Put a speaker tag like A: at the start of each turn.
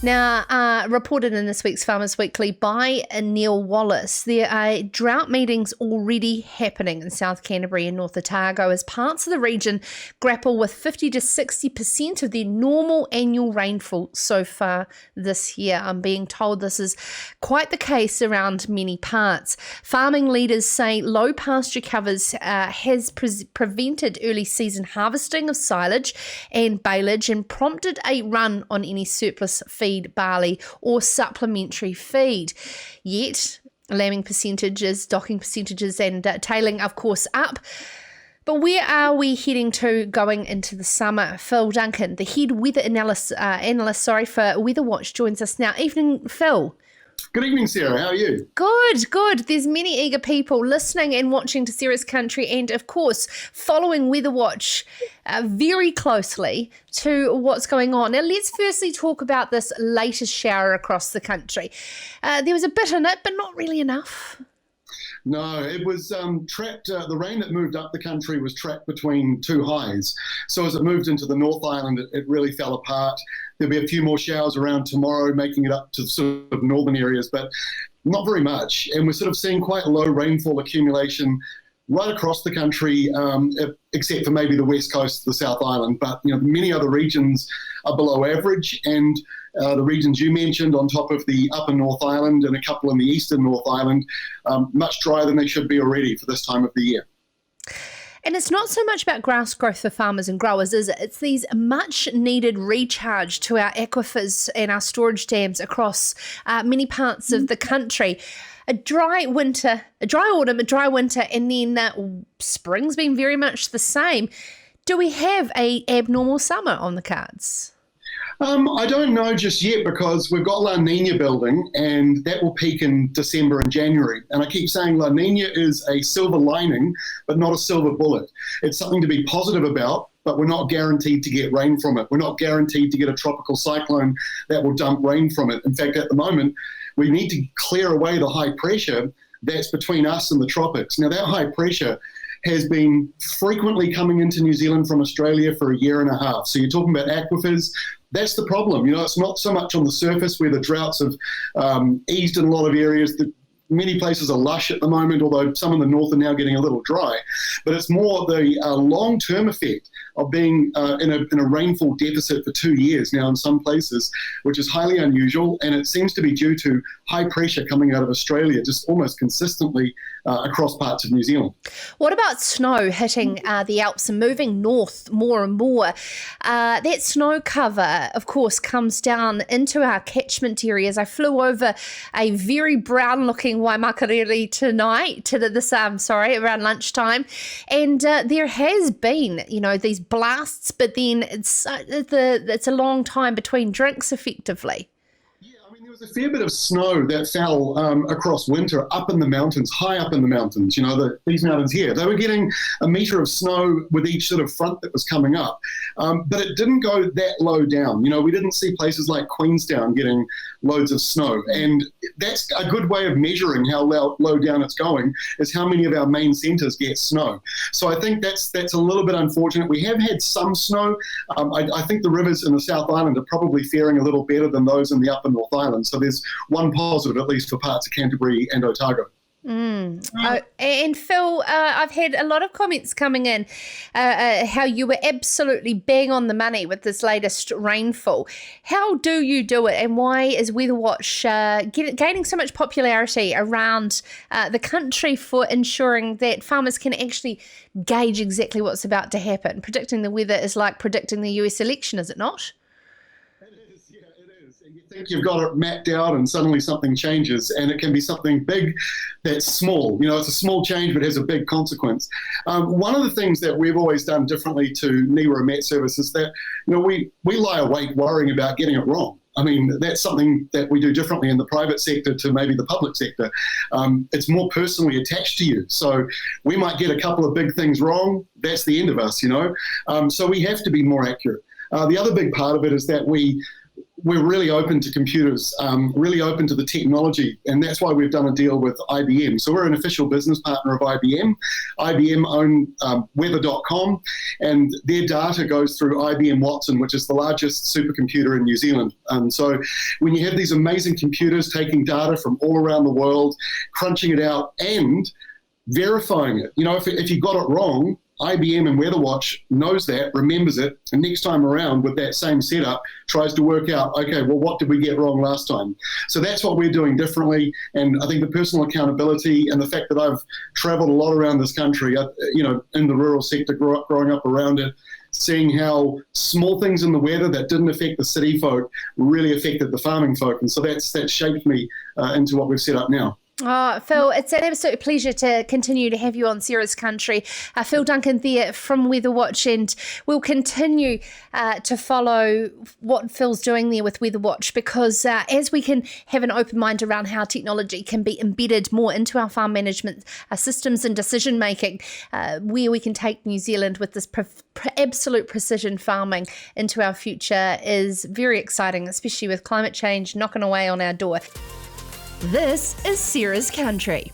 A: Now, reported in this week's Farmers Weekly by Neil Wallace, there are drought meetings already happening in South Canterbury and North Otago as parts of the region grapple with 50 to 60% of their normal annual rainfall so far this year. I'm being told this is quite the case around many parts. Farming leaders say low pasture covers has prevented early season harvesting of silage and baleage and prompted a run on any surplus feed, barley or supplementary feed. Yet, lambing percentages, docking percentages and tailing, of course, up. But where are we heading to going into the summer? Phil Duncan, the head weather analyst for WeatherWatch, joins us now. Evening, Phil.
B: Good evening, Sarah. How are you?
A: Good. There's many eager people listening and watching to Sarah's Country and, of course, following WeatherWatch very closely to what's going on. Now, let's firstly talk about this latest shower across the country. There was a bit in it, but not really enough.
B: No, it was trapped. The rain that moved up the country was trapped between two highs. So as it moved into the North Island, it really fell apart. There'll be a few more showers around tomorrow, making it up to sort of northern areas, but not very much. And we're sort of seeing quite low rainfall accumulation right across the country, except for maybe the west coast of the South Island. But many other regions are below average, and the regions you mentioned on top of the upper North Island and a couple in the eastern North Island, much drier than they should be already for this time of the year.
A: And it's not so much about grass growth for farmers and growers, is it? It's these much needed recharge to our aquifers and our storage dams across many parts of the country. A dry autumn, a dry winter, and then spring's been very much the same. Do we have a abnormal summer on the cards?
B: I don't know just yet, because we've got La Nina building and that will peak in December and January. And I keep saying La Nina is a silver lining, but not a silver bullet. It's something to be positive about, but we're not guaranteed to get rain from it. We're not guaranteed to get a tropical cyclone that will dump rain from it. In fact, at the moment, we need to clear away the high pressure that's between us and the tropics. Now, that high pressure has been frequently coming into New Zealand from Australia for a year and a half. So you're talking about aquifers. That's the problem. It's not so much on the surface where the droughts have eased in a lot of areas. Many places are lush at the moment, although some in the north are now getting a little dry. But it's more the long-term effect of being in a rainfall deficit for 2 years now in some places, which is highly unusual. And it seems to be due to high pressure coming out of Australia just almost consistently across parts of New Zealand.
A: What about snow hitting the Alps and moving north more and more? That snow cover, of course, comes down into our catchment areas. I flew over a very brown-looking Waimakariri tonight, around lunchtime, and there has been, these blasts, but then it's a long time between drinks, effectively.
B: There was a fair bit of snow that fell across winter up in the mountains, high up in the mountains, these mountains here. They were getting a metre of snow with each sort of front that was coming up. But it didn't go that low down. We didn't see places like Queenstown getting loads of snow. And that's a good way of measuring how low down it's going, is how many of our main centres get snow. So I think that's a little bit unfortunate. We have had some snow. I think the rivers in the South Island are probably faring a little better than those in the upper North Island. So there's one positive, at least for parts of Canterbury and Otago.
A: And Phil, I've had a lot of comments coming in how you were absolutely bang on the money with this latest rainfall. How do you do it, and why is WeatherWatch gaining so much popularity around the country for ensuring that farmers can actually gauge exactly what's about to happen? Predicting the weather is like predicting the US election, is it not?
B: Think you've got it mapped out and suddenly something changes, and it can be something big that's small. It's a small change but has a big consequence. One of the things that we've always done differently to NIWA Met Service is that we lie awake worrying about getting it wrong. That's something that we do differently in the private sector to maybe the public sector. It's more personally attached to you. So we might get a couple of big things wrong. That's the end of us, So we have to be more accurate. The other big part of it is that we we're really open to computers, really open to the technology, and that's why we've done a deal with IBM. So we're an official business partner of IBM. IBM own weather.com, and their data goes through IBM Watson, which is the largest supercomputer in New Zealand. So when you have these amazing computers taking data from all around the world, crunching it out and verifying it, if you got it wrong, IBM and WeatherWatch knows that, remembers it, and next time around with that same setup tries to work out, okay, well, what did we get wrong last time? So that's what we're doing differently, and I think the personal accountability and the fact that I've traveled a lot around this country, in the rural sector, growing up around it, seeing how small things in the weather that didn't affect the city folk really affected the farming folk, and so that shaped me into what we've set up now.
A: Oh, Phil, it's an absolute pleasure to continue to have you on Sarah's Country. Phil Duncan there from WeatherWatch, and we'll continue to follow what Phil's doing there with WeatherWatch, because as we can have an open mind around how technology can be embedded more into our farm management systems and decision making, where we can take New Zealand with this absolute precision farming into our future is very exciting, especially with climate change knocking away on our door.
C: This is Sarah's Country.